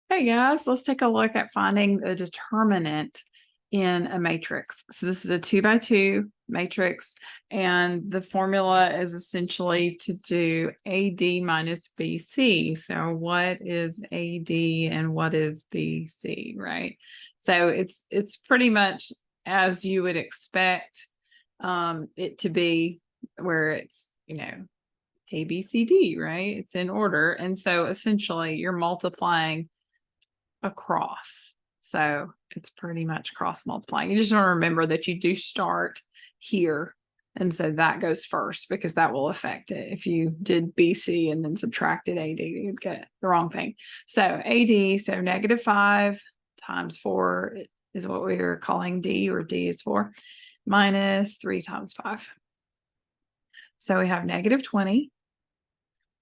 Hey guys, let's take a look at finding the determinant in a matrix. So this is a 2 by 2 matrix, and the formula is essentially to do AD minus BC. So what is AD and what is BC, right? So it's pretty much as you would expect it to be, where it's, A, B, C, D, right? It's in order. And so essentially you're multiplying across. So it's pretty much cross multiplying. You just want to remember that you do start here. And so that goes first because that will affect it. If you did BC and then subtracted AD, you'd get the wrong thing. So AD, so -5 times 4 is what we are calling D, or D is 4, minus 3 times 5. So we have -20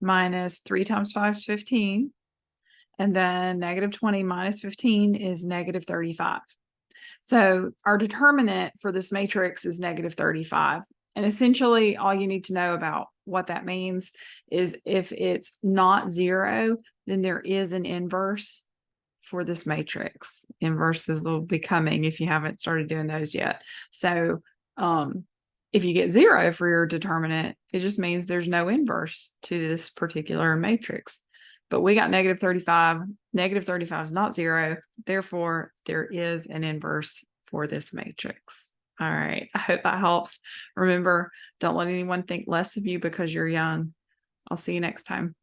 minus 3 times 5 is 15. And then -20 minus 15 is -35. So our determinant for this matrix is -35. And essentially all you need to know about what that means is if it's not 0, then there is an inverse for this matrix. Inverses will be coming if you haven't started doing those yet. So if you get 0 for your determinant, it just means there's no inverse to this particular matrix. But we got -35. -35 is not 0. Therefore, there is an inverse for this matrix. All right. I hope that helps. Remember, don't let anyone think less of you because you're young. I'll see you next time.